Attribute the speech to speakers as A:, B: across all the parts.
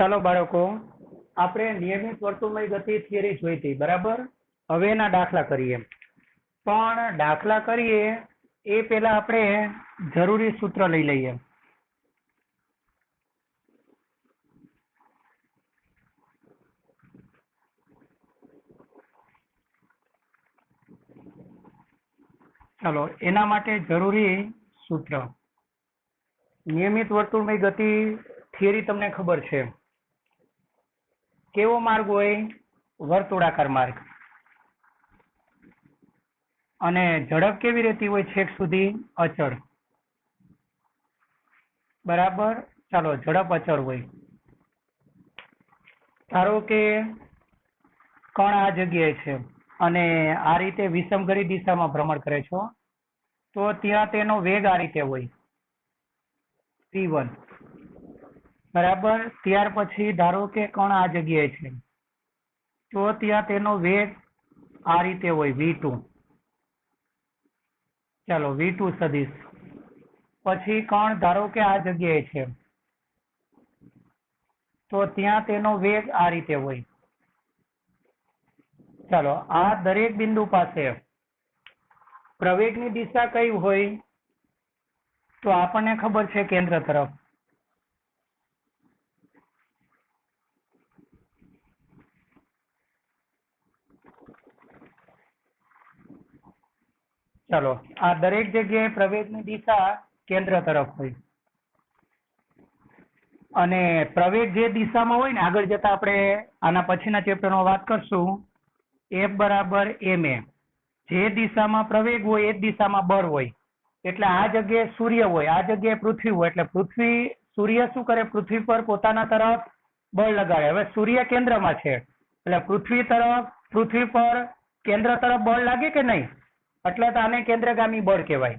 A: ચાલો બાળકો, આપણે નિયમિત વર્તુળમય ગતિ થિયરી જોઈ હતી, બરાબર? હવે એના દાખલા કરીએ. પણ દાખલા કરીએ એ પહેલા આપણે જરૂરી સૂત્ર લઈ લઈએ. ચાલો, એના માટે જરૂરી સૂત્ર. નિયમિત વર્તુળમય ગતિ થિયરી તમને ખબર છે. કેવો માર્ગ હોય? વર્તુળાકાર માર્ગ. અને ઝડપ કેવી રહેતી હોય? છેક સુધી અચળ. બરાબર. ચાલો, ઝડપ અચળ હોય. ધારો કે કણ આ જગ્યાએ છે અને આ રીતે વિષમઘરી દિશામાં ભ્રમણ કરે છો, તો ત્યાં તેનો વેગ આ રીતે હોય, v1. બરાબર. ત્યાર પછી ધારો કે કણ આ જગ્યાએ છે, તો ત્યાં તેનો વેગ આ રીતે હોય, v2. ચાલો, v2 સદિશ. પછી કણ ધારો કે આ જગ્યાએ છે, તો ત્યાં તેનો વેગ આ રીતે હોય. ચાલો, આ દરેક બિંદુ પાસે પ્રવેગની દિશા કઈ હોય? તો આપણને ખબર છે, કેન્દ્ર તરફ. ચાલો, આ દરેક જગ્યાએ પ્રવેગની દિશા કેન્દ્ર તરફ હોય. અને પ્રવેગ જે દિશામાં હોય ને, આગળ જતા આપણે આના પછીના ચેપ્ટરમાં વાત કરશું, F બરાબર ma. જે દિશામાં પ્રવેગ હોય એ જ દિશામાં બળ હોય. એટલે આ જગ્યાએ સૂર્ય હોય, આ જગ્યાએ પૃથ્વી હોય, એટલે સૂર્ય શું કરે? પૃથ્વી પર પોતાના તરફ બળ લગાડે. હવે સૂર્ય કેન્દ્રમાં છે, એટલે પૃથ્વી પર કેન્દ્ર તરફ બળ લાગે કે નહીં? એટલે તો આને કેન્દ્રગામી બળ કહેવાય.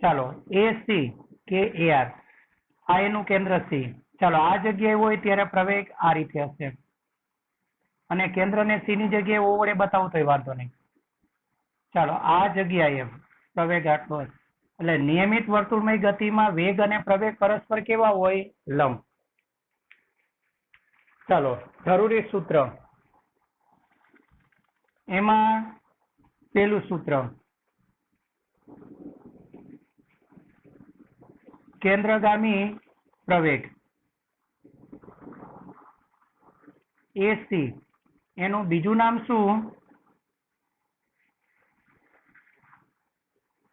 A: ચાલો, AC કે AR, આ એનું કેન્દ્ર C. ચાલો, આ જગ્યાએ હોય ત્યારે પ્રવેગ આ રીતે હશે, અને કેન્દ્રને C ની જગ્યાએ O વડે બતાવું તો વાંધો નહીં. ચાલો, આ જગ્યાએ પ્રવેગ આટલો હશે. એટલે નિયમિત વર્તુળમય ગતિમાં વેગ અને પ્રવેગ પરસ્પર કેવા હોય? લંબ. ચાલો, જરૂરી સૂત્ર. એમાં પેલું સૂત્ર, કેન્દ્રગામી પ્રવેગ AC, એનું બીજું નામ શું?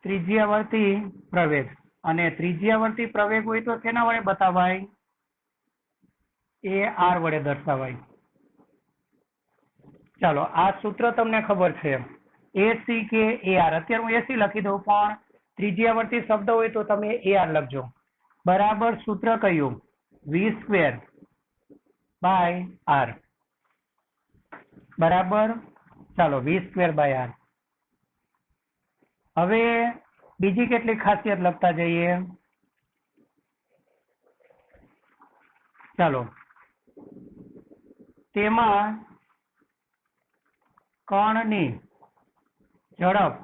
A: ત્રિજ્યાવર્તી પ્રવેગ. અને ત્રિજ્યાવર્તી પ્રવેગ હોય તો કેના વડે બતાવાય? AR વડે દર્શાવાય. ચાલો, આ સૂત્ર તમને ખબર છે, AC કે AR. અત્યારે હું AC લખી દઉં, પણ ત્રિજ્યાવર્તી શબ્દ હોય તો તમે AR લખજો. બરાબર. સૂત્ર કયું? v² / r. બરાબર. ચાલો, v² / r. હવે બીજી કેટલીક ખાસિયત લખતા જઈએ. ચાલો, તેમાં કણની ઝડપ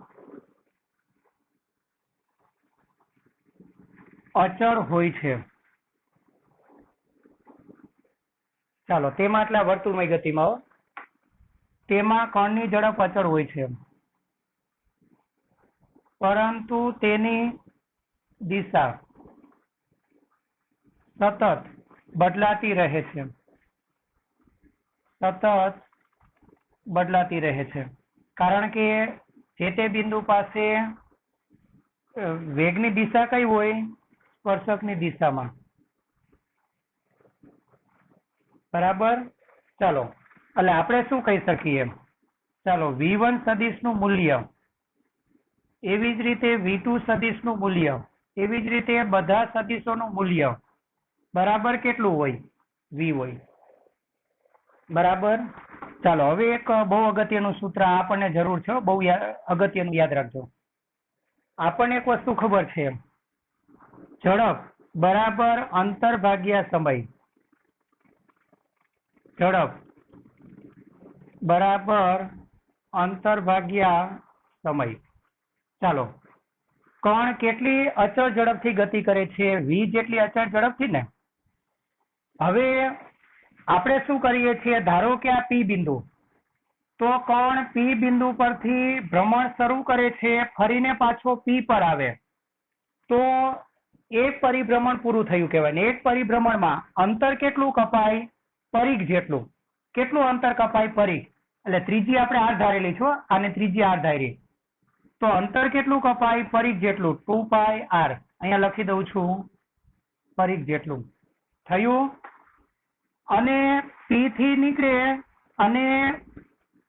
A: અચળ હોય છે. ચાલો, તેમાં એટલે વર્તુળમય ગતિમાં તેમાં કણની ઝડપ અચળ હોય છે, પરંતુ તેની દિશા સતત બદલાતી રહે છે. કારણ કે જે તે બિંદુ પાસે વેગની દિશા કઈ હોય? સ્પર્શકની દિશામાં. બરાબર. ચાલો, એટલે આપણે શું કહી શકીએ? ચાલો, v1 સદિશનું મૂલ્ય, એવી જ રીતે v2 સદિશનું મૂલ્ય, એવી જ રીતે બધા સદિશોનું મૂલ્ય બરાબર કેટલું હોય? v હોય. બરાબર. ચાલો, હવે એક બહુ અગત્યનું સૂત્ર આપણને જરૂર છે, બહુ અગત્યનું, યાદ રાખજો. આપણને એક વસ્તુ ખબર છે, ઝડપ બરાબર અંતર ભાગ્યા સમય. ઝડપ બરાબર અંતર ભાગ્યા સમય. ચાલો, કણ કેટલી અચળ ઝડપથી ગતિ કરે છે? v જેટલી અચળ ઝડપથી ને. હવે આપણે શું કરીએ છીએ, ધારો કે આ પી બિંદુ, તો કોણ પી બિંદુ પરથી ભ્રમણ શરૂ કરે છે, ફરીને પાછો પી પર આવે તો એક પરિભ્રમણ પૂરું થયું કહેવાય ને. એક પરિભ્રમણમાં અંતર કેટલું કપાય, પરિઘ જેટલું. કેટલું અંતર કપાય, પરિઘ. એટલે ત્રીજી આપણે આર ધારેલી છો, આને ત્રીજી આર ધારી, તો અંતર કેટલું કપાય, પરિઘ જેટલું, 2πr. અહીંયા લખી દઉં છું પરિઘ જેટલું થયું. અને પી થી નીકળે અને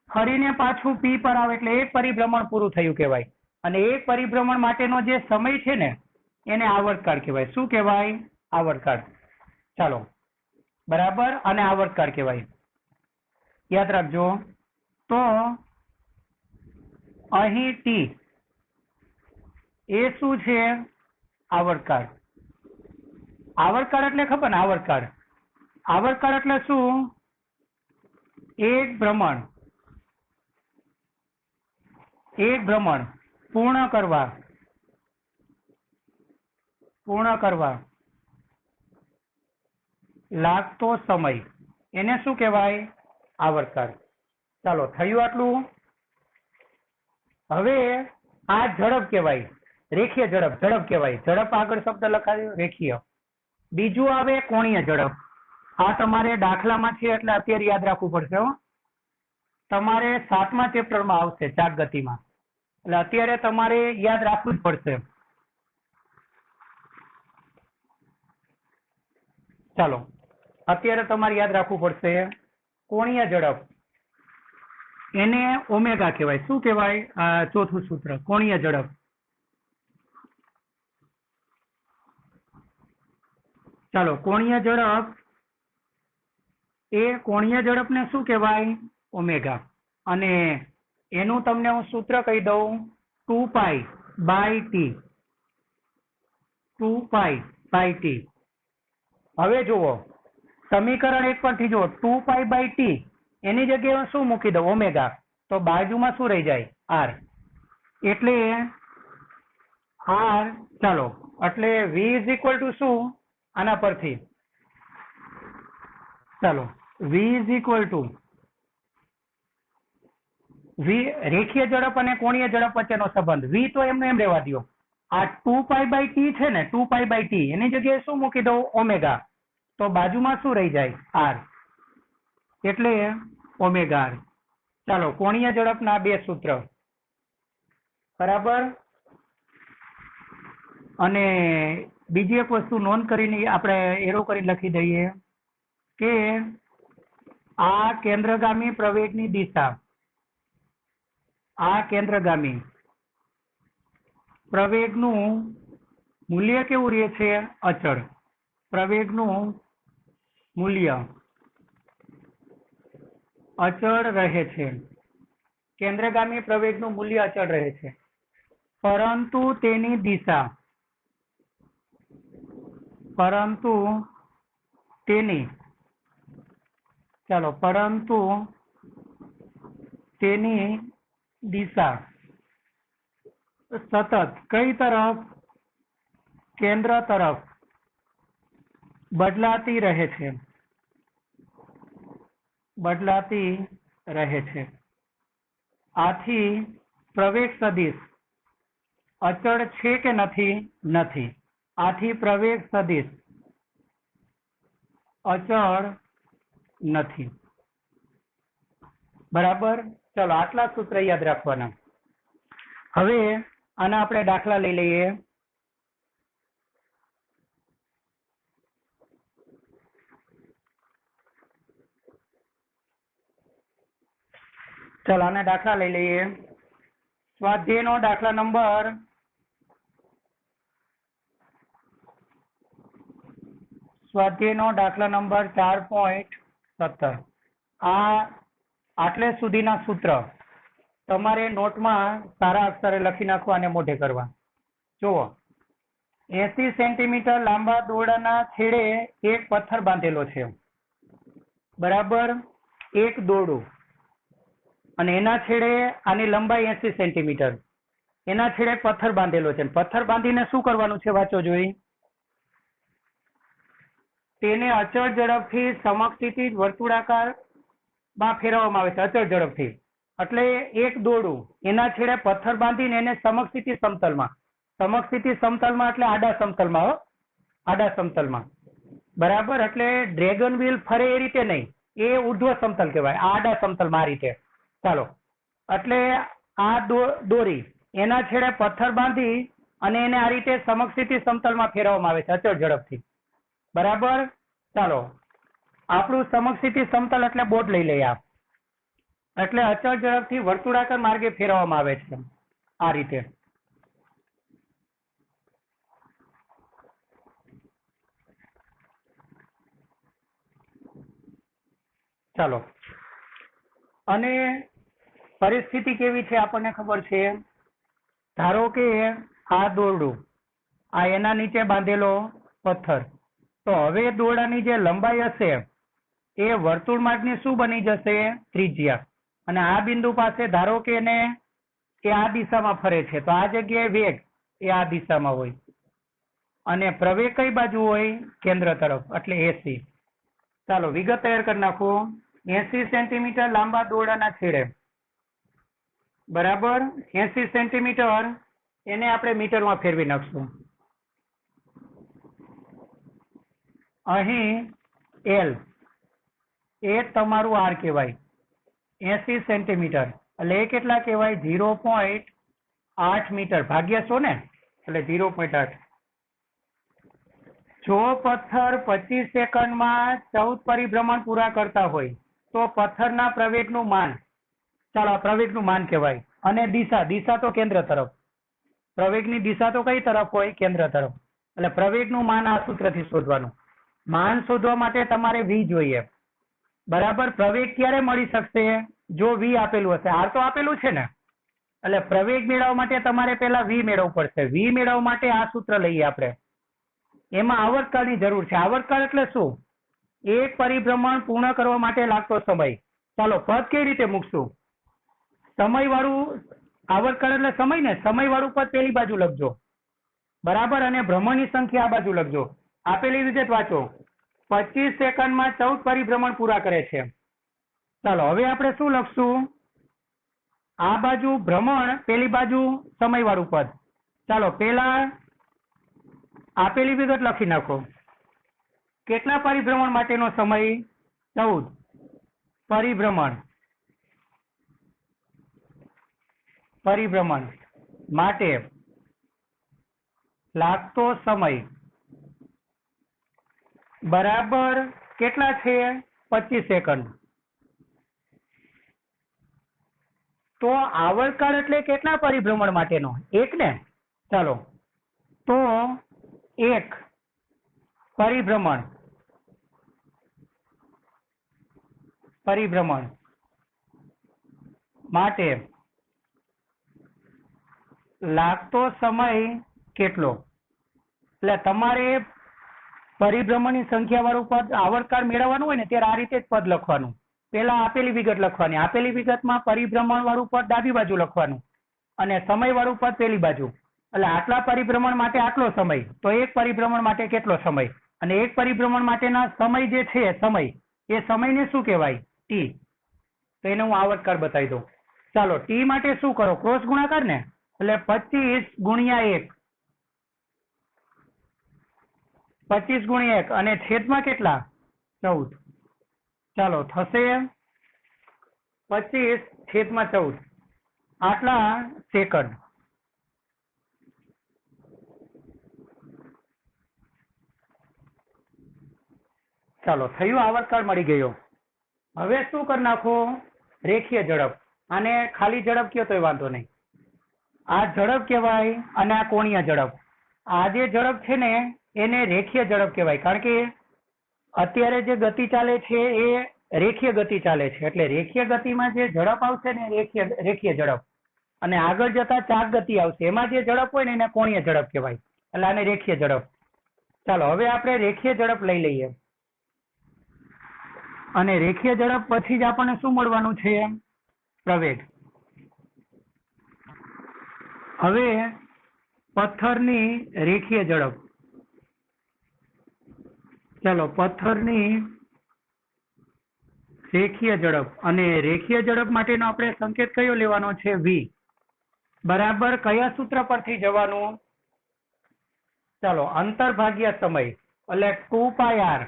A: ફરીને પાછું પી પર આવે એટલે એક પરિભ્રમણ પૂરું થયું કહેવાય. અને એક પરિભ્રમણ માટેનો જે સમય છે ને એને આવર્તકાળ કહેવાય. શું કહેવાય, આવર્તકાળ. ચાલો બરાબર, અને આવર્તકાળ કહેવાય, યાદ રાખજો. તો અહીં ટી એ શું છે, આવર્તકાળ. આવર્તકાળ એટલે ખબર ને, આવર્તકાળ. આવર્તકાળ એટલે શું, એક ભ્રમણ પૂર્ણ કરવા લાગતો સમય, એને શું કહેવાય, આવર્તકાળ. ચાલો થયું આટલું. હવે આ ઝડપ કહેવાય, રેખીય ઝડપ કહેવાય. ઝડપ આગળ શબ્દ લખાયો રેખીય. બીજું આવે કોણીય ઝડપ. આ તમારે દાખલામાં છે એટલે અત્યારે યાદ રાખવું પડશે હો. તમારે 7મા ચેપ્ટરમાં આવશે ચાક ગતિમાં, એટલે અત્યારે તમારે યાદ રાખવું જ પડશે. ચાલો અત્યારે તમારે યાદ રાખવું પડશે. કોણીય ઝડપ એને ઓમેગા કહેવાય. શું કહેવાય, ચોથું સૂત્ર, કોણીય ઝડપ. ચાલો કોણીય ઝડપ, એ કોણીય ઝડપને શું કહેવાય, ઓમેગા. અને એનું તમને હું સૂત્ર કહી દઉં, 2π/t. 2π/t. હવે જુઓ સમીકરણ 1 પરથી જુઓ, 2π/t એની જગ્યાએ શું મૂકી દઉં, ઓમેગા. તો બાજુમાં શું રહી જાય, આર. એટલે આર, ચાલો એટલે v ઇઝ ઇક્વલ ટુ શું, આના પરથી ચાલો v ઇઝ ઇક્વલ ટુ રેખીય ઝડપ અને કોણીય ઝડપ વચ્ચેનો સંબંધ. v તો એમને એમ રહેવા દો. આ 2π/t છે ને, 2π/t એની જગ્યાએ શું મૂકી દઉં, ઓમેગા. તો બાજુમાં શું રહી જાય, આર. એટલે ઓમેગા આર. ચાલો કોણીય ઝડપના બે સૂત્ર, બરાબર. અને બીજી એક વસ્તુ નોંધ કરીને આપણે એરો કરી લખી દઈએ કે આ કેન્દ્રગામી પ્રવેગની દિશા, આ કેન્દ્રગામી પ્રવેગનું મૂલ્ય કેવું રહે છે, અચળ. પ્રવેગનું મૂલ્ય અચળ રહે છે. કેન્દ્રગામી પ્રવેગનું મૂલ્ય અચળ રહે છે, પરંતુ તેની દિશા, પરંતુ તેની દિશા સતત કઈ તરફ, કેન્દ્ર તરફ બદલાતી રહે છે. આથી પ્રવેગ સદિશ અચળ છે કે નથી. આથી પ્રવેગ સદિશ અચળ નથી. બરાબર. ચલો આટલા સૂત્ર યાદ રાખવાના. હવે આના આપણે દાખલા લઈ લઈએ. ચલો આના દાખલા લઈ લઈએ. સ્વાધ્યાયનો દાખલા નંબર 4.17. આ આટલે સુધીના સૂત્ર તમારે નોટમાં સારા અક્ષરે લખી નાખવા અને મોઢે કરવા. જુઓ 80 સેન્ટીમીટર લાંબા દોરડાના છેડે એક પથ્થર બાંધેલો છે, બરાબર. એક દોરડું અને એના છેડે આની લંબાઈ 80 સેન્ટીમીટર, એના છેડે પથ્થર બાંધેલો છે. પથ્થર બાંધીને શું કરવાનું છે, વાંચો જોઈ. તેને અચળ ઝડપથી સમક્ષિતિજ વર્તુળાકારમાં ફેરવવામાં આવે છે, અચળ ઝડપથી. એટલે એક દોરડું એના છેડે પથ્થર બાંધીને એને સમક્ષિતિ સમતલમાં, સમક્ષિતિ સમતલમાં એટલે આડા સમતલમાં, આડા સમતલમાં, બરાબર. એટલે ડ્રેગન વ્હીલ ફરે એ રીતે નહીં, એ ઉર્ધ્વ સમતલ કહેવાય, આડા સમતલમાં આ રીતે. ચાલો, એટલે આ દોરી એના છેડે પથ્થર બાંધી અને એને આ રીતે સમક્ષિતિ સમતલમાં ફેરવવામાં આવે છે અચળ ઝડપથી, બરાબર. ચાલો, આપણું સમક્ષિતિ સમતલ એટલે બોર્ડ લઈ લઈએ આપ. એટલે અચળ ઝડપથી વર્તુળાકાર માર્ગે ફેરવવામાં આવે છે આ રીતે. ચાલો, અને પરિસ્થિતિ કેવી છે આપણને ખબર છે. ધારો કે આ દોરડું, આ એના નીચે બાંધેલો પથ્થર, તો હવે દોરડાની જે લંબાઈ હશે એ વર્તુળ માર્ગની શું બની જશે? ત્રિજ્યા. અને આ બિંદુ પાસે ધારો કે એને એ આ દિશામાં ફરે છે, તો આ જગ્યાએ વેગ એ આ દિશામાં હોય અને પ્રવેગ કઈ બાજુ હોય? કેન્દ્ર તરફ, એટલે 80. ચાલો વિગત તૈયાર કરી નાખો. 80 સેન્ટીમીટર લાંબા દોરડાના છેડે, બરાબર. 80 સેન્ટીમીટર એને આપણે મીટરમાં ફેરવી નાખશું. અહીં એલ એ તમારું આર કહેવાય, 80 સેન્ટીમીટર એટલે એ કેટલા કહેવાય? 0.8 મીટર ભાગ્યા 100 ને, એટલે 0.8. જો પથ્થર 25 સેકન્ડમાં 14 પરિભ્રમણ પૂરા કરતા હોય તો પથ્થરના પ્રવેગનું માન, ચાલો પ્રવેગનું માન કહેવાય. અને દિશા, દિશા તો કેન્દ્ર તરફ, પ્રવેગની દિશા તો કઈ તરફ હોય? કેન્દ્ર તરફ. એટલે પ્રવેગનું માન આ સૂત્રથી શોધવાનું. માન શોધવા માટે તમારે વી જોઈએ, બરાબર. પ્રવેગ ક્યારે મળી શકશે? જો વી આપેલું હશે. આર તો આપેલું છે ને, એટલે પ્રવેગ મેળવવા માટે તમારે પહેલા વી મેળવવું પડશે. વી મેળવવા માટે આ સૂત્ર લઈએ આપણે. એમાં આવર્તકાળની જરૂર છે. આવર્તકાળ એટલે શું? એક પરિભ્રમણ પૂર્ણ કરવા માટે લાગતો સમય. ચાલો પદ કેવી રીતે મૂકશું? સમય વાળું આવર્તકાળ એટલે સમય ને, સમય વાળું પદ પેલી બાજુ લખજો, બરાબર. અને ભ્રમણની સંખ્યા આ બાજુ લખજો. આપેલી વિગત વાંચો. 25 સેકન્ડમાં 14 પરિભ્રમણ પૂરા કરે છે. ચાલો હવે આપણે શું લખશું? આ બાજુ ભ્રમણ, પેલી બાજુ સમય વાળું પદ. ચાલો પેલા આપેલી વિગત લખી નાખો. કેટલા પરિભ્રમણ માટેનો સમય? 14 પરિભ્રમણ, પરિભ્રમણ માટે લાગતો સમય બરાબર કેટલા છે? 25 સેકન્ડ. તો આવર્તકાળ એટલે કેટલા પરિભ્રમણ માટેનો? 1 ને. ચાલો તો 1 પરિભ્રમણ, પરિભ્રમણ માટે લાગતો સમય કેટલો? એટલે તમારે પરિભ્રમણની સંખ્યા વાળું પદ આવર્તકાળ મેળવવાનું હોય ને ત્યારે આ રીતે જ પદ લખવાનું. પેલા આપેલી વિગત લખવાની, આપેલી વિગતમાં પરિભ્રમણ વાળું પદ ડાબી બાજુ લખવાનું અને સમય વાળું પદ પેલી બાજુ. એટલે આટલા પરિભ્રમણ માટે આટલો સમય, તો એક પરિભ્રમણ માટે કેટલો સમય? અને એક પરિભ્રમણ માટેના સમય જે છે સમય, એ સમયને શું કહેવાય? ટી. તો એને હું આવર્તકાળ બતાવી દઉં. ચાલો ટી માટે શું કરો? ક્રોસ ગુણાકાર ને, એટલે 25 ગુણ્યા 1, 25 ગુણ્યા 1 અને છેદમાં કેટલા? 14. ચાલો થશે 25 છેદમાં 14 આટલા સેકન્ડ. ચાલો થયું, આવર્તકાળ મળી ગયો. હવે શું કરી નાખો? રેખીય ઝડપ. આને ખાલી ઝડપ કયો તોય વાંધો નહીં. આ ઝડપ કહેવાય અને આ કોણીય ઝડપ. આ જે ઝડપ છે ને એને રેખીય ઝડપ કહેવાય, કારણ કે અત્યારે જે ગતિ ચાલે છે એ રેખીય ગતિ ચાલે છે. એટલે રેખીય ગતિમાં જે ઝડપ આવશે ને રેખીય ઝડપ, અને આગળ જતા ચાક ગતિ આવશે, એમાં જે ઝડપ હોય ને એને કોણીય ઝડપ કહેવાય. એટલે આને રેખીય ઝડપ. ચાલો હવે આપણે રેખીય ઝડપ લઈ લઈએ. અને રેખીય ઝડપ પછી જ આપણને શું મળવાનું છે? પ્રવેગ. હવે પથ્થરની રેખીય ઝડપ, ચાલો, પથ્થરની રેખીય ઝડપ, અને રેખીય ઝડપ માટેનો આપણે સંકેત કયો લેવાનો છે? વી. બરાબર કયા સૂત્ર પરથી જવાનું? ચાલો, અંતર ભાગ્યા સમય, એટલે 2πr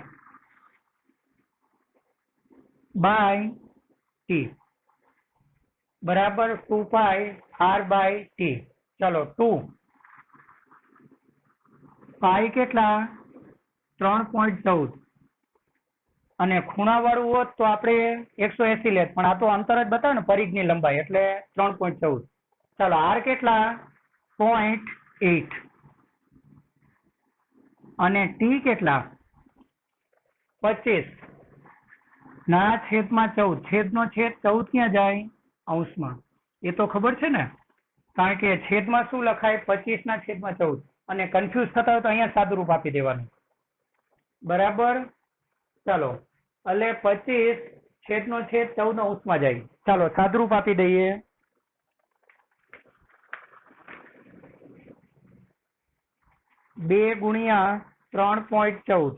A: બાય ટી બરાબર 2πr બાય ટી. ચાલો, 2 પાઈ કેટલા? 3.14. અને ખૂણાવાળું હોત તો આપણે 180 લેત, પણ આ તો અંતર જ બતાવે ને, પરિઘની લંબાઈ, એટલે 3.14. ચાલો, આર કેટલા? 0.8. અને ટી કેટલા? 25 ના છેદમાં 14. છેદનો છેદ 14 ક્યાં જાય? અંશમાં. એ તો ખબર છે ને, કારણ કે છેદમાં શું લખાય? 25 ના છેદમાં 14. અને કન્ફ્યુઝ થતા હોય તો અહીંયા સાદુરૂપ આપી દેવાનું. બરાબર. ચાલો, એટલે 25 છેદનો છેદ 14 અંશમાં જાય. ચાલો, સાદુરૂપ આપી દઈએ. 2 ગુણ્યા 3.14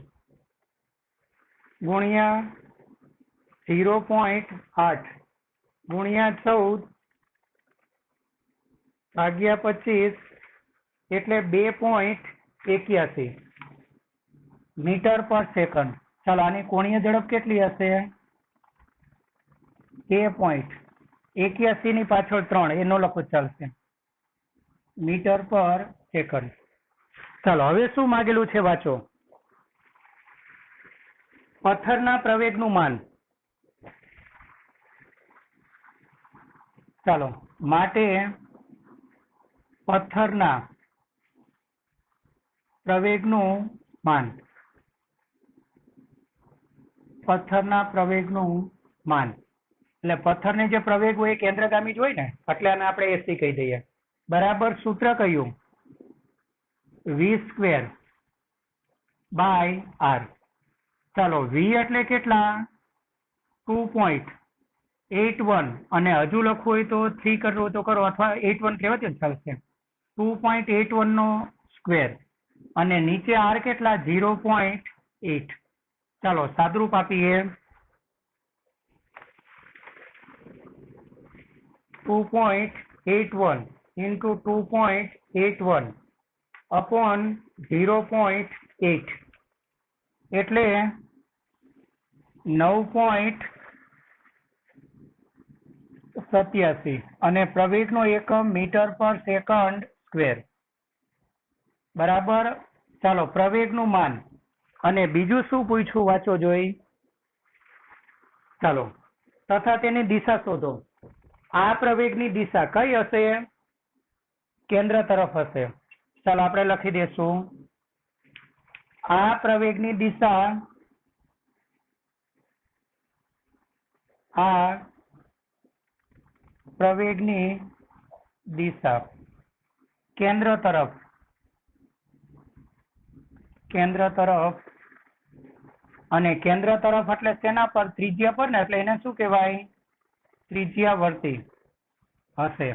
A: ગુણ્યા 0.8 ગુણ્યા 14 ભાગ્યા 25 એટલે 2.81 મીટર પર સેકન્ડ. ચાલો, આની કોણીય ઝડપ કેટલી હશે? 2.81 ની પાછળ 3 એ નો લખો ચાલશે, મીટર પર સેકન્ડ. ચાલો, હવે શું માંગેલું છે વાંચો. પથ્થરના પ્રવેગનું માન. ચાલો, માટે પથ્થરના પ્રવેગનું માન. પથ્થરના પ્રવેગનું માન એટલે પથ્થરને જે પ્રવેગ હોય એ કેન્દ્રગામી જ હોય ને, એટલે આને આપણે એસી કહી દઈએ. બરાબર. સૂત્ર કયું? v² by R. ચાલો, વી એટલે કેટલા? 2.81. અને હજુ લખવું હોય તો 3 કરવું હોય તો કરો, અથવા 81 કહેવાય તો ચાલશે. 2.81 નો સ્ક્વેર, અને નીચે આર કેટલા? 0.8. ચાલો, સાદુરૂપ આપીએ. 2.81 into 2.81 upon 0.8 એટલે 9.87. અને પ્રવેગનો એકમ મીટર પર સેકન્ડ સ્ક્વેર. બરાબર. ચાલો, પ્રવેગનું માન. અને બીજું શું પૂછ્યું વાંચો જોઈ. ચાલો, તથા તેની દિશા શોધો. આ પ્રવેગની દિશા કઈ હશે? કેન્દ્ર તરફ હશે. ચાલો, આપણે લખી દેશું. આ પ્રવેગની દિશા, આ પ્રવેગની દિશા કેન્દ્ર તરફ, કેન્દ્ર તરફ. અને કેન્દ્ર તરફ એટલે શેના પર? ત્રિજ્યા પર ને, એટલે એને શું કહેવાય? ત્રિજ્યાવર્તી હશે.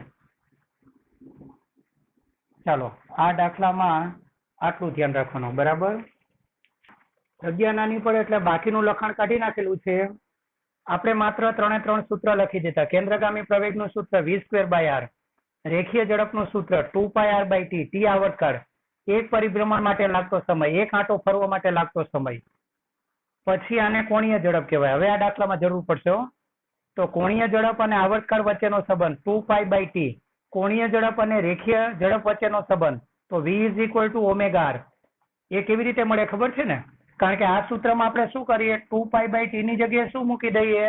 A: ચાલો, આ દાખલામાં આટલું ધ્યાન રાખવાનું. બરાબર. જગ્યા નાની પડે એટલે બાકીનું લખાણ કાઢી નાખેલું છે. આપણે માત્ર 3 સૂત્ર લખી દેતા. કેન્દ્રગામી પ્રવેગનું સૂત્ર v² બાય આર. રેખીય ઝડપનું સૂત્ર 2πr બાય ટી. ટી આવર્તકાળ. એક પરિભ્રમણ માટે લાગતો સમય, એક આંટો ફરવા માટે લાગતો સમય. પછી આને કોણીય ઝડપ કહેવાય. હવે આ દાખલામાં જરૂર પડશે હો. તો કોણીય ઝડપ અને આવર્તકાળ વચ્ચેનો સંબંધ 2π બાય ટી. કોણીય ઝડપ અને રેખીય ઝડપ વચ્ચેનો સંબંધ તો v = ωr. એ કેવી રીતે મળે ખબર છે ને? કારણ કે આ સૂત્રમાં આપણે શું કરીએ? 2π બાય ટી ની જગ્યાએ શું મૂકી દઈએ?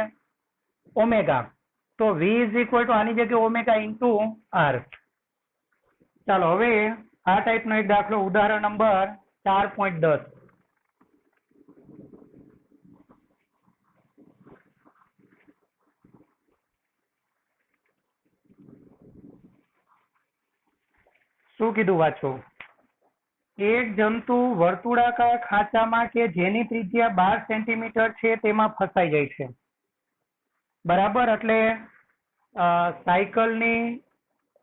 A: ઓમેગા. તો v = આની જગ્યાએ ઓમેગા ઇન્ટુ આર. ચાલો, હવે આ ટાઈપનો એક દાખલો, ઉદાહરણ નંબર 4.10. શું કીધું વાંચો. એક જંતુ વર્તુળાકાર ખાંચામાં કે જેની ત્રિજ્યા 12 સેન્ટીમીટર છે તેમાં ફસાઈ જાય છે. બરાબર. એટલે સાયકલની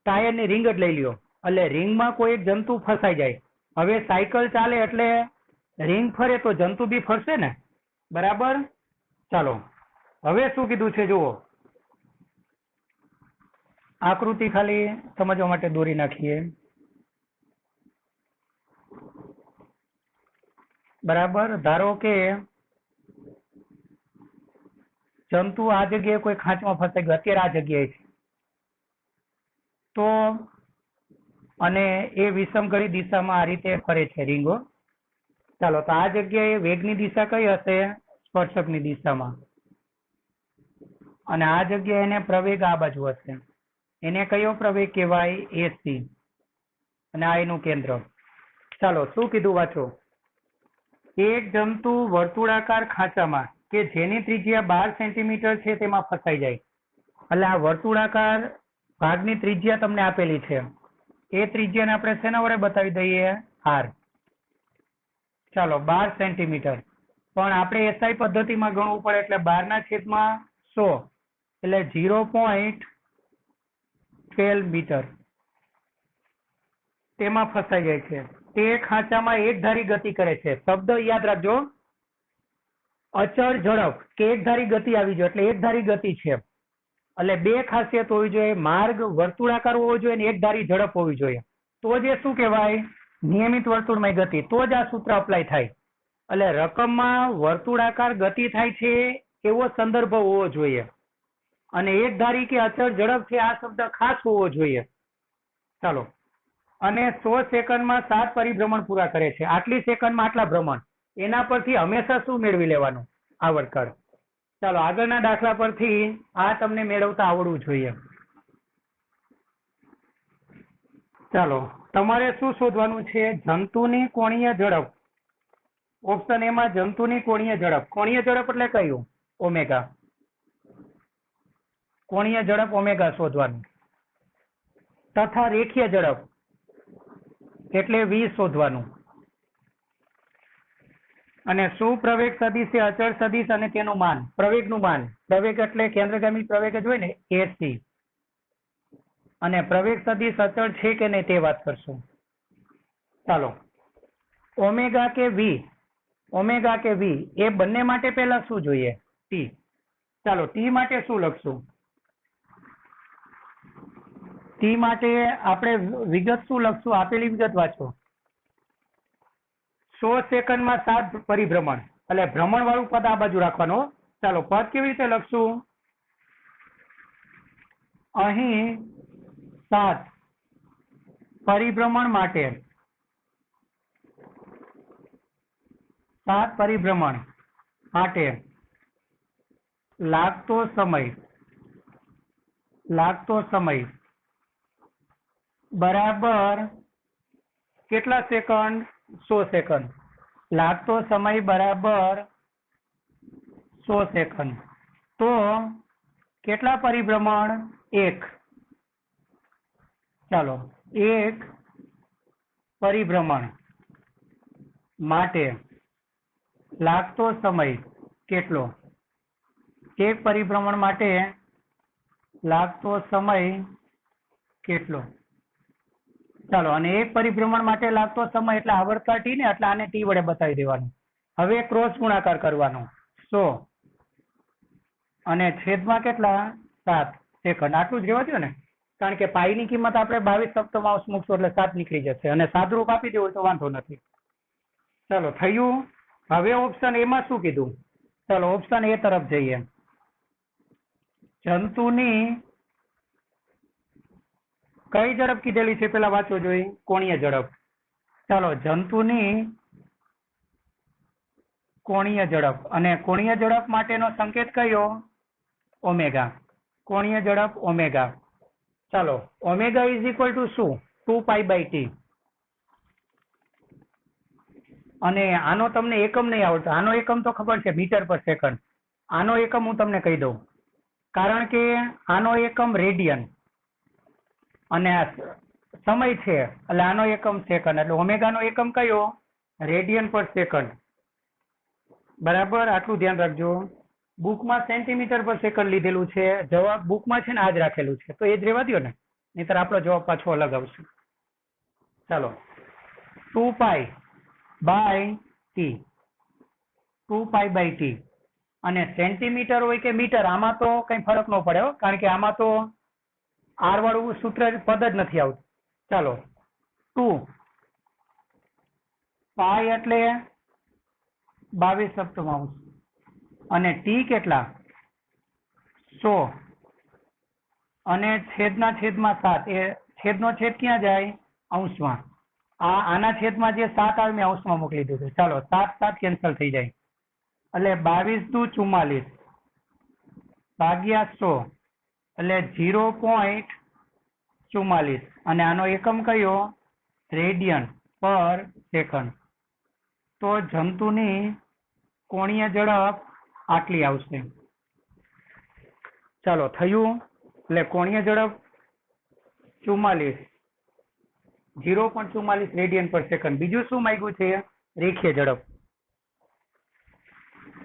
A: ટાયરની રિંગ જ લઈ લ્યો. એટલે રિંગમાં કોઈ એક જંતુ ફસાઈ જાય. હવે સાયકલ ચાલે એટલે રિંગ ફરે તો જંતુ બી ફરશે ને, બરાબર. ચાલો હવે શું કીધું છે જુઓ, આકૃતિ ખાલી સમજવા માટે દોરી નાખીએ. બરાબર, ધારો કે જંતુ આ જગ્યાએ કોઈ ખાંચમાં ફસાઈ ગયું, અત્યારે આ જગ્યાએ છે તો, અને એ વિષમઘડી દિશામાં આ રીતે ફરે છે રીંગો. ચાલો તો આ જગ્યાએ વેગની દિશા કઈ હશે? સ્પર્શકની દિશામાં. અને આ જગ્યાએ એને પ્રવેગ આ બાજુ હશે, એને કયો પ્રવેગ કહેવાય? એસી. અને આ એનું કેન્દ્ર. ચાલો શું કીધું વાંચો. એક જંતુ વર્તુળાકાર ખાંચામાં કે જેની ત્રિજ્યા 12 સેન્ટીમીટર છે તેમાં ફસાઈ જાય. એટલે આ વર્તુળાકાર ભાગની ત્રિજ્યા તમને આપેલી છે, એ ત્રિજ્યાને આપણે શેના વડે બતાવી દઈએ? આર. ચાલો 12 સેન્ટીમીટર, પણ આપણે એસઆઈ પદ્ધતિમાં ગણવું પડે એટલે 12/100 એટલે 0.12 મીટર તેમાં ફસાઈ જાય છે. તે ખાંચામાં એક ધારી ગતિ કરે છે. શબ્દ યાદ રાખજો, અચળ ઝડપ કે એક ધારી ગતિ આવી જોઈએ, એટલે એક ધારી ગતિ છે. એટલે બે ખાસિયત હોવી જોઈએ, માર્ગ વર્તુળાકાર હોવો જોઈએ અને એક ધારી ઝડપ હોવી જોઈએ, તો જ એ શું કહેવાય? નિયમિત વર્તુળમય ગતિ. તો જ આ સૂત્ર અપ્લાય થાય. એટલે રકમમાં વર્તુળાકાર ગતિ થાય છે એવો સંદર્ભ હોવો જોઈએ, અને એક ધારી કે અચળ ઝડપ છે આ શબ્દ ખાસ હોવો જોઈએ. ચાલો, અને 100 સેકન્ડમાં 7 પરિભ્રમણ પૂરા કરે છે. આટલી સેકન્ડમાં આટલા ભ્રમણ, એના પરથી હંમેશા શું મેળવી લેવાનું? આવર્તકાળ. ચાલો આગળના દાખલા પરથી આ તમને મેળવતા આવડવું જોઈએ. ચાલો તમારે શું શોધવાનું છે? જંતુની કોણીય ઝડપ. ઓપ્શન એ માં જંતુની કોણીય ઝડપ. કોણીય ઝડપ એટલે કયું? ઓમેગા. કોણીય ઝડપ ઓમેગા શોધવાનું. તથા રેખીય ઝડપ એટલે v શોધવાનું. અને સુપ્રવેગ સદિશ એ અચળ સદિશ અને તેનું માન, પ્રવેગનું માન. પ્રવેગ એટલે કેન્દ્રગામી પ્રવેગ જ હોય ને, એસી. અને પ્રવેગ સદિશ અચળ છે કે નહીં તે વાત કરશું. ચાલો, ઓમેગા કે વી, ઓમેગા કે વી એ બંને માટે પહેલા શું જોઈએ? ટી. ચાલો ટી માટે શું લખશું? ટી માટે આપણે વિગત શું લખશું? આપેલી વિગત વાંચો. 100 સેકન્ડમાં 7 પરિભ્રમણ, એટલે ભ્રમણ વાળું પદ આ બાજુ રાખવાનું. ચાલો પદ કેવી રીતે લખશું? અહીં 7 પરિભ્રમણ માટે, 7 પરિભ્રમણ માટે લાગતો સમય બરાબર કેટલા સેકન્ડ? 100 સેકન્ડ. લાગતો સમય બરાબર 100 સેકન્ડ. તો કેટલા પરિભ્રમણ? 1. ચાલો 1 પરિભ્રમણ માટે લાગતો સમય કેટલો? 1 પરિભ્રમણ માટે લાગતો સમય કેટલો? ચાલો, અને 1 પરિભ્રમણ માટે લાગતો સમય એટલે આવર્તકાળ ટી ને, એટલે આને ટી વડે બતાવી દેવાનું. હવે ક્રોસ ગુણાકાર કરવાનો. 100 અને છેદમાં કેટલા? 7 સેકન્ડ. આટલું જ રહેવા દો ને, કારણ કે પાઈની કિંમત આપણે 22 સપ્તમાંશ મૂકશું એટલે 7 નીકળી જશે, અને સાદુરૂપ આપી દેવું તો વાંધો નથી. ચાલો થયું. હવે ઓપ્શન એ માં શું કીધું? ચાલો ઓપ્શન એ તરફ જઈએ. જંતુની કઈ ઝડપ કીધેલી છે પેલા વાંચવો જોઈએ? કોણીય ઝડપ. ચાલો જંતુની કોણીય ઝડપ, અને કોણીય ઝડપ માટેનો સંકેત કયો? ઓમેગા. કોણીય ઝડપ ઓમેગા. ચાલો ઓમેગા ઇઝ ઇક્વલ ટુ શું? 2π/t. અને આનો તમને એકમ નહીં આવડતો. આનો એકમ તો ખબર છે, મીટર પર સેકન્ડ. આનો એકમ હું તમને કહી દઉં, કારણ કે આનો એકમ રેડિયન અને આ સમય છે, એટલે આનો એકમ સેકન્ડ. એટલે ઓમેગાનો એકમ કયો? રેડિયન પર સેકન્ડ. બરાબર, આટલું ધ્યાન રાખજો. બુકમાં સેન્ટીમીટર પર સેકન્ડ લીધેલું છે, જવાબ બુકમાં છે ને આ જ રાખેલું છે, તો એ જ રહેવા દો ને, નહીતર આપણો જવાબ પાછો અલગ આવશે. ચાલો 2π/t ટી, 2π/t. અને સેન્ટીમીટર હોય કે મીટર આમાં તો કઈ ફરક ન પડે હો, કારણ કે આમાં તો આર વાળું સૂત્ર પદ જ નથી આવતું. ચાલો 2 પાઈ એટલે 22/7 અને ટી કેટલા 100 અને છેદના છેદમાં 7. એ છેદનો છેદ ક્યાં જાય અંશમાં. આના છેદમાં જે 7 આવે મેં અંશમાં મોકલી દીધું. ચાલો 7 કેન્સલ થઈ જાય એટલે 22 દુ 44 ભાગ્યા 100 એટલે 0.44 અને આનો એકમ કયો રેડિયન પર સેકન્ડ. તો જંતુની કોણીય ઝડપ આટલી આવશે. ચાલો થયું. એટલે કોણીય ઝડપ 44 0.44 રેડિયન પર સેકન્ડ. બીજું શું માંગ્યું છે રેખીય ઝડપ.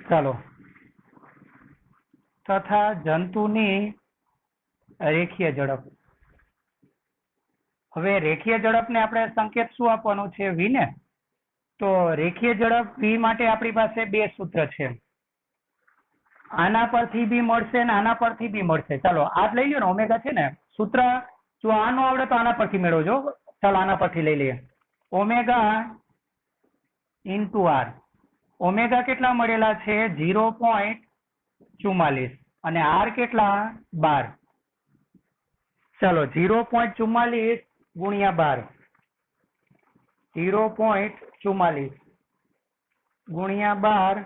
A: ચાલો તથા જંતુની રેખીય ઝડપ. હવે રેખીય ઝડપને આપણે સંકેત શું આપવાનું છે v ને. તો રેખીય ઝડપ v માટે આપણી પાસે બે સૂત્ર છે. આના પરથી બી મળશે ને આના પરથી બી મળશે. ચાલો આ લઈ લ્યો ને ઓમેગા છે ને સૂત્ર. જો આ ન આવડે તો આના પરથી મેળવજો. ચાલો આના પરથી લઈ લઈએ. Omega into R. ઓમેગા કેટલા મળેલા છે 0.44 અને આર કેટલા 12. ચાલો 0.44 ગુણ્યા 12 0.44 ગુણ્યા 12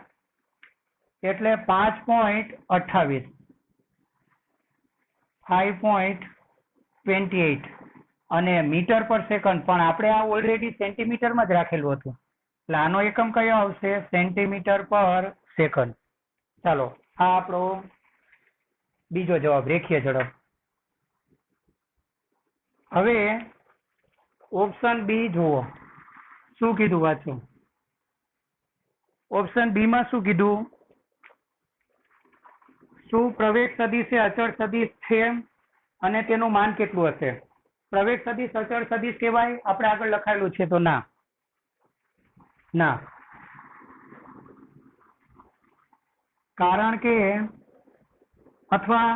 A: એટલે 5.28 5.28 અને મીટર પર સેકન્ડ. પણ આપણે આ ઓલરેડી સેન્ટીમીટરમાં જ રાખેલું હતું એટલે આનો એકમ કયો આવશે સેન્ટીમીટર પર સેકન્ડ. ચાલો આ આપણો બીજો જવાબ રેખીય ઝડપ. હવે ઓપ્શન બી જુઓ શું કીધું વાંચો. ઓપ્શન બી માં શું કીધું શું પ્રવેગ સદિશ એ અચળ સદિશ છે અને તેનું માન કેટલું હશે. પ્રવેગ સદિશ અચળ સદિશ કહેવાય આપણે આગળ લખાયેલું છે તો ના ના. કારણ કે અથવા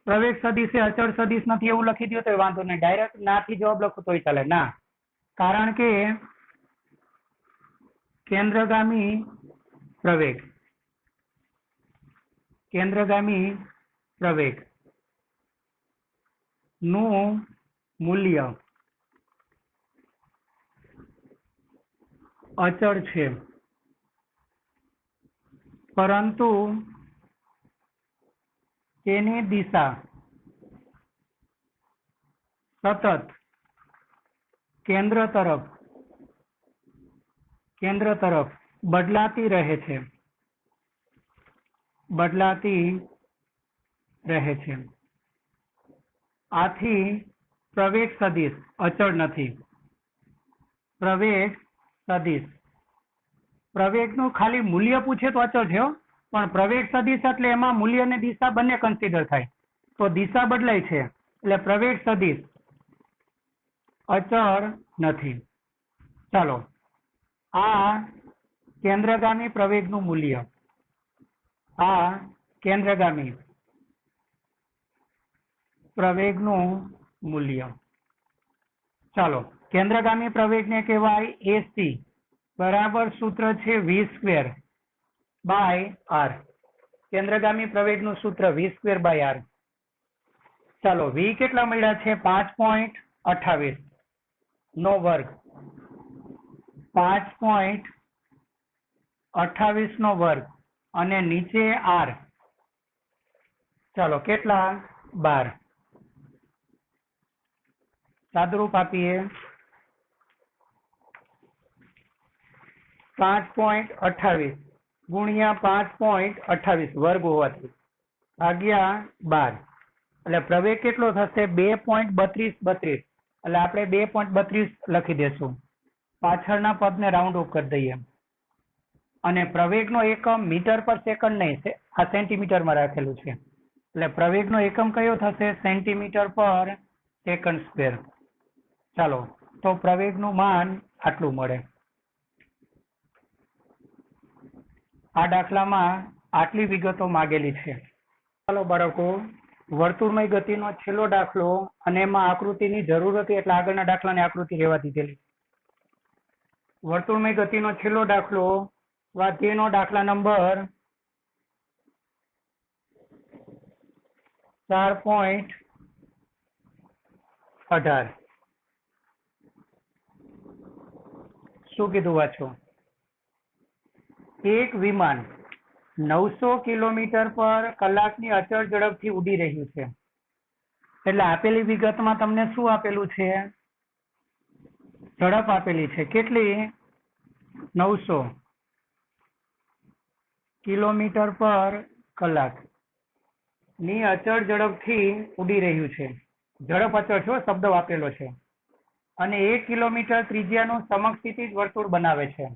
A: પ્રવેગ સદિશ એ અચળ સદિશ નથી એવું લખી દો તો વાંધો નહીં. ડાયરેક્ટ નાથી જવાબ લખો તોય ચાલે. ના, કારણ કે કેન્દ્રગામી પ્રવેગ નું મૂલ્ય અચળ છે પરંતુ તેની દિશા સતત કેન્દ્ર તરફ બદલાતી રહે છે. આથી પ્રવેગ સદિશ અચળ નથી. પ્રવેગનું ખાલી મૂલ્ય પૂછે તો અચળ છે હો, પણ પ્રવેગ સદિશ એટલે એમાં મૂલ્ય અને દિશા બંને કન્સિડર થાય. તો દિશા બદલાય છે એટલે પ્રવેગ સદિશ અચળ નથી. ચાલો આ કેન્દ્રગામી પ્રવેગનું મૂલ્ય. ચાલો કેન્દ્રગામી પ્રવેગને કહેવાય એસી બરાબર સૂત્ર છે v²/r. કેન્દ્રગામી પ્રવેગનું સૂત્ર v²/r. ચાલો v કેટલા મળ્યા છે 5.28 નો વર્ગ 5.28 નો વર્ગ અને નીચે r. ચાલો કેટલા 12. સાદુરૂપ આપીએ 5.28 ગુણ્યા 5.28 વર્ગ હોવાથી ભાગ્યા 12 એટલે પ્રવેગ કેટલો થશે 2.32 એટલે આપણે 2.32 લખી દેશું. પાછળના પદને રાઉન્ડ ઓફ કરી દઈએ. અને પ્રવેગનો એકમ મીટર પર સેકન્ડ નહીં છે, આ સેન્ટીમીટરમાં રાખેલું છે એટલે પ્રવેગનો એકમ કયો થશે સેન્ટીમીટર પર સેકન્ડ સ્ક્વેર. ચાલો તો પ્રવેગનું માન આટલું મળે. આ દાખલામાં આટલી વિગતો માગેલી છે. ચાલો બાળકો, વર્તુળમય ગતિનો છેલ્લો દાખલો અને એમાં આકૃતિની જરૂર હતી એટલે આગળના દાખલાની આકૃતિ રહેવા દીધેલી. વર્તુળમય ગતિનો છેલ્લો દાખલો, સ્વાધ્યાયનો દાખલા નંબર 4.18. શું કીધું વાંચો? એક વિમાન 900 કિલોમીટર પર કલાકની અચળ ઝડપથી ઉડી રહ્યું છે. એટલે આપેલી વિગતમાં તમને શું આપેલું છે? ઝડપ આપેલી છે. કેટલી? 900 કિલોમીટર પર કલાક ની અચળ ઝડપથી ઉડી રહ્યું છે. ઝડપ અચળ છે, શબ્દ વાપરેલો છે. અને 1 કિલોમીટર ત્રિજ્યાનું સમક્ષિતિજ વર્તુળ બનાવે છે.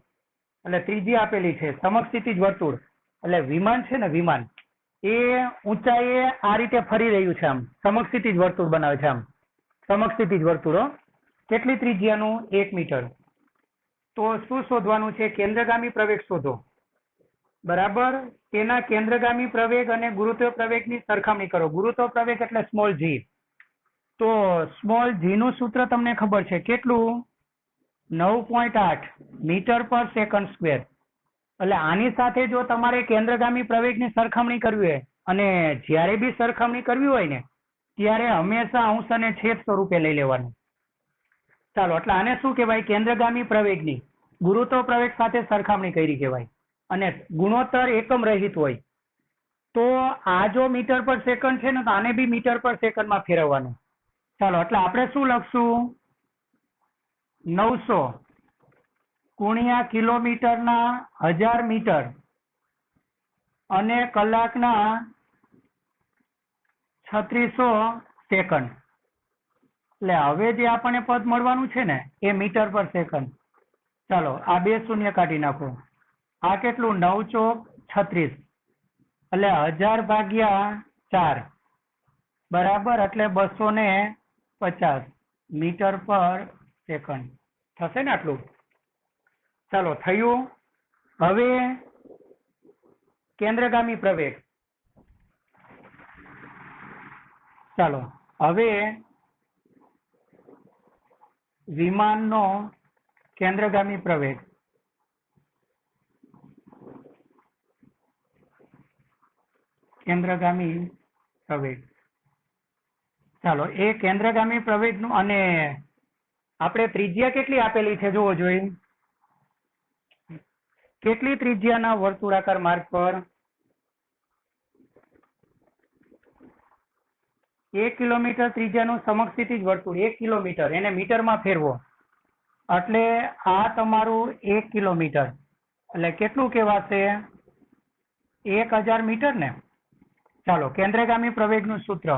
A: એટલે ત્રિજ્યા આપેલી છે, સમક્ષિતિજ વર્તુળ. એટલે વિમાન છે ને, વિમાન એ ઊંચાઈએ આ રીતે ફરી રહ્યું છે. આમ સમક્ષિતિજ વર્તુળ બનાવે છે. આમ સમક્ષિતિજ વર્તુળો કેટલી ત્રિજ્યાનું? 1 મીટર. તો શું શોધવાનું છે? કેન્દ્રગામી પ્રવેગ શોધો. બરાબર. તેના કેન્દ્રગામી પ્રવેગ અને ગુરુત્વ પ્રવેગની સરખામણી કરો. ગુરુત્વ પ્રવેગ એટલે સ્મોલ જી. તો સ્મોલ જી નું સૂત્ર તમને ખબર છે કેટલું? 9.8 મીટર પર સેકન્ડ સ્ક્વેર. એટલે આની સાથે જો તમારે કેન્દ્રગામી પ્રવેગની સરખામણી કરવી હોય, અને જ્યારે બી સરખામણી કરવી હોય ને ત્યારે હંમેશા અંશ અને છેદ સ્વરૂપે લઈ લેવાનું. ચાલો, એટલે આને શું કહેવાય? કેન્દ્રગામી પ્રવેગની ગુરુત્વ પ્રવેગ સાથે સરખામણી કરી કહેવાય. અને ગુણોત્તર એકમ રહિત હોય. તો આ જો મીટર પર સેકન્ડ છે ને, તો આને બી મીટર પર સેકન્ડમાં ફેરવવાનું. ચાલો, એટલે આપણે શું લખશું? 900 ગુણ્યા કિલોમીટરના 1000 મીટર અને કલાકના 3600 સેકન્ડ. એટલે હવે જે આપણને પદ મળવાનું છે ને એ મીટર પર સેકન્ડ. ચાલો, આ 2 શૂન્ય કાઢી નાખો. આ કેટલું? 9 ચોક 36. એટલે 1000 ભાગ્યા 4 બરાબર, એટલે 250 મીટર પર સેકન્ડ થશે ને આટલું. ચાલો, થયું. હવે કેન્દ્રગામી પ્રવેગ. ચાલો, હવે વિમાનનો કેન્દ્રગામી પ્રવેગ. કેન્દ્રગામી પ્રવેગ. ચાલો, એ કેન્દ્રગામી પ્રવેગનું, અને આપણે ત્રિજ્યા કેટલી આપેલી છે જોવો જોઈએ. કેટલી ત્રિજ્યાના વર્તુળાકાર માર્ગ પર? 1 કિલોમીટર ત્રિજ્યાનું સમક્ષિતિજ વર્તુળ. 1 કિલોમીટર, એને મીટરમાં ફેરવો એટલે આ તમારું 1 કિલોમીટર. એટલે કેટલું કહેવાશે? 1000 મીટર ને. ચાલો, કેન્દ્રગામી પ્રવેગનું સૂત્ર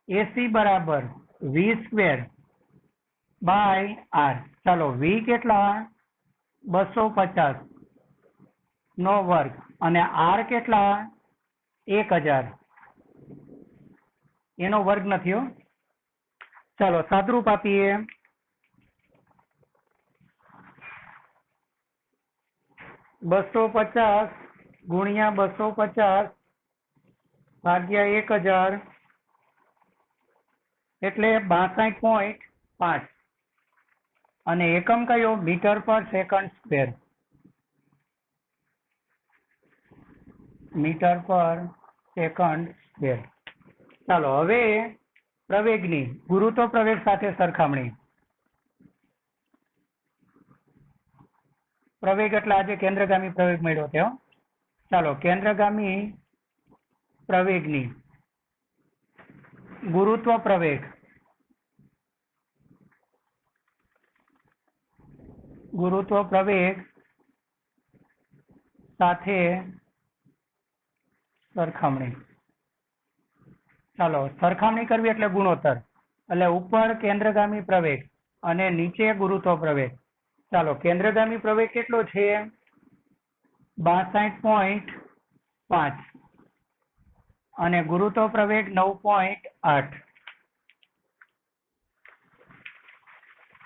A: AC બરાબર V સ્ક્વેર બાય R. ચાલો, V કેટલા? 250 નો વર્ગ. અને R કેટલા? 1000. એનો વર્ગ નથી હો. ચાલો, સાદરૂપ આપીએ. $250 ગુણ્યા 250 ભાગ્યા 1000 એટલે 62.5. અને એકમ કયો? મીટર પર સેકન્ડ સ્ક્વેર. મીટર પર સેકન્ડ સ્ક્વેર. ચાલો, હવે પ્રવેગની ગુરુત્વ પ્રવેગ સાથે સરખામણી. પ્રવેગ એટલે આજે કેન્દ્રગામી પ્રવેગ મળ્યો છે. ચાલો, કેન્દ્રગામી પ્રવેગની ગુરુત્વ પ્રવેગ. ગુરુત્વ પ્રવેગ સાથે સરખામણી. ચાલો, સરખામણી કરવી એટલે ગુણોત્તર. એટલે ઉપર કેન્દ્રગામી પ્રવેગ અને નીચે ગુરુત્વ પ્રવેગ. ચાલો, કેન્દ્રગામી પ્રવેગ કેટલો છે? 62.5 અને ગુરુત્વ પ્રવેગ 9.8.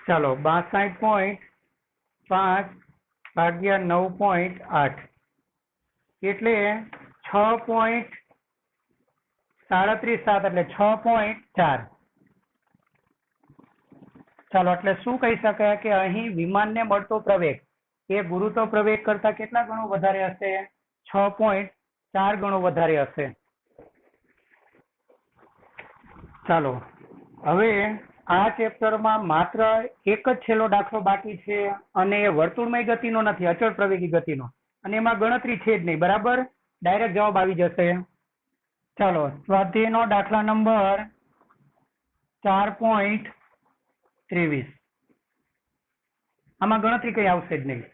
A: ચાલો, 62.5 ભાગ્યા 9.8 એટલે 6.37 એટલે 6.4. ચાલો, એટલે શું કહી શકાય કે અહીં વિમાનને મળતો પ્રવેગ એ ગુરુત્વ પ્રવેગ કરતા કેટલા ગણો વધારે હશે? 6.4 ગણો વધારે હશે. ચાલો, હવે આ ચેપ્ટરમાં માત્ર એક જ છેલ્લો દાખલો બાકી છે અને એ વર્તુળમય ગતિનો નથી, અચળ પ્રવેગી ગતિનો, અને એમાં ગણતરી છે જ નહીં. બરાબર, ડાયરેક્ટ જવાબ આવી જશે. ચાલો, સ્વાધ્યાયનો દાખલા નંબર 4.23. આમાં ગણતરી કઈ આવશે જ નહીં.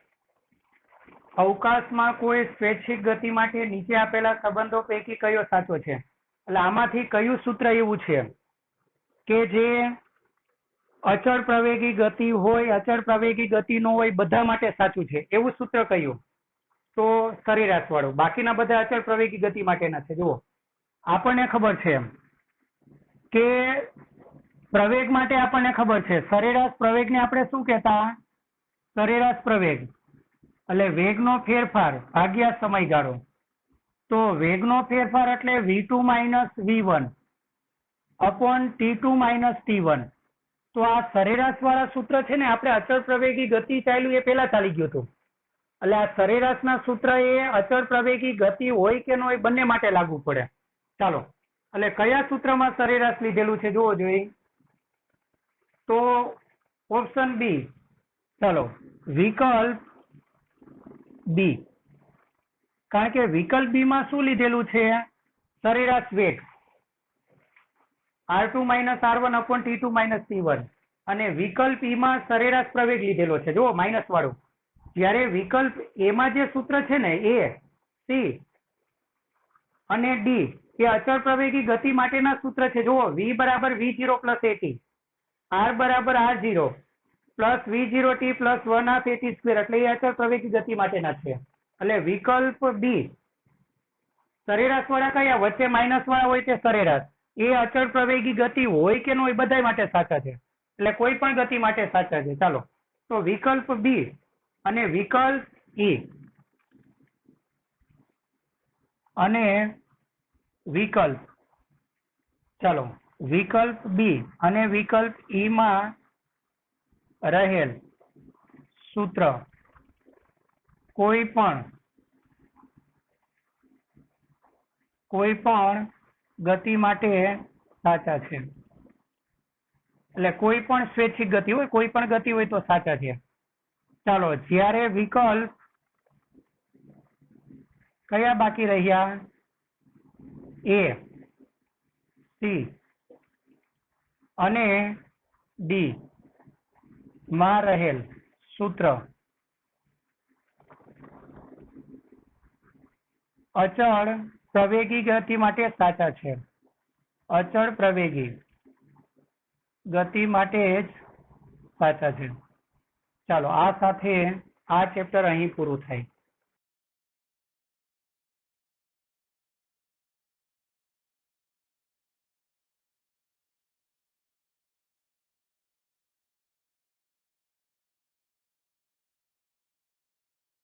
A: અવકાશમાં કોઈ સ્વૈચ્છિક ગતિ માટે નીચે આપેલા સંબંધો પૈકી કયો સાચો છે? એટલે આમાંથી કયું સૂત્ર એવું છે કે જે અચળ પ્રવેગી ગતિ હોય, અચળ પ્રવેગી ગતિ નો હોય, બધા માટે સાચું છે? એવું સૂત્ર કયું? તો સરેરાશ વાળું. બાકીના બધા અચળ પ્રવેગી ગતિ માટેના છે. જુઓ, આપણને ખબર છે કે પ્રવેગ માટે આપણને ખબર છે સરેરાશ પ્રવેગને આપણે શું કહેતા? સરેરાશ પ્રવેગ એટલે વેગનો ફેરફાર ભાગ્યા સમયગાળો. તો વેગનો ફેરફાર એટલે v2 - v1 upon t2 - t1. તો આ સરેરાશ વાળા સૂત્ર છે ને, આપણે અચળ પ્રવેગી ગતિ ચાલ્યું એ પહેલા ચાલી ગયું હતું. એટલે આ સરેરાશના સૂત્ર એ અચળ પ્રવેગી ગતિ હોય કે ન હોય બંને માટે લાગુ પડે. ચાલો, એટલે કયા સૂત્રમાં સરેરાશ લીધેલું છે જોવો જોઈએ. તો ઓપ્શન બી. ચાલો, વિકલ્પ બી. કારણ કે વિકલ્પ બી માં શું લીધેલું છે? સરેરાશ વેગ r2 - r1 upon t2 - t1. અને વિકલ્પ ઈ માં સરેરાશ પ્રવેગ લીધેલો છે, જુઓ માઇનસ વાળું. જ્યારે વિકલ્પ એ માં જે સૂત્ર છે ને, એ સી અને ડી એ અચળ પ્રવેગી ગતિ માટેના સૂત્ર છે. જુઓ, v બરાબર v0 પ્લસ at, r બરાબર r0 plus v0t plus 1/2 at square, એટલે એ અચળ પ્રવેગી ગતિ માટેના છે. એટલે વિકલ્પ બી સરેરાશ વાળા કયા વચ્ચે માઇનસ વાળા હોય તે સરેરાશ, એ અચળ પ્રવેગી ગતિ હોય કે ન હોય બધા માટે સાચા છે. એટલે કોઈ પણ ગતિ માટે સાચા છે. ચાલો, તો વિકલ્પ બી અને વિકલ્પ ઈ અને વિકલ્પ, ચાલો, વિકલ્પ બી અને વિકલ્પ ઈ માં રહેલ સૂત્ર કોઈ પણ ગતિ માટે સાચા છે. એટલે કોઈ પણ સ્વૈચ્છિક ગતિ હોય, કોઈ પણ ગતિ હોય તો સાચા છે. ચાલો, જ્યારે વિકલ્પ કયા બાકી રહ્યા? એ, સી અને ડી માં રહેલ સૂત્ર અચળ પ્રવેગી ગતિ માટે સાચા છે. અચળ પ્રવેગી ગતિ માટે જ સાચા છે. ચાલો, આ સાથે આ ચેપ્ટર અહીં પૂરું થાય.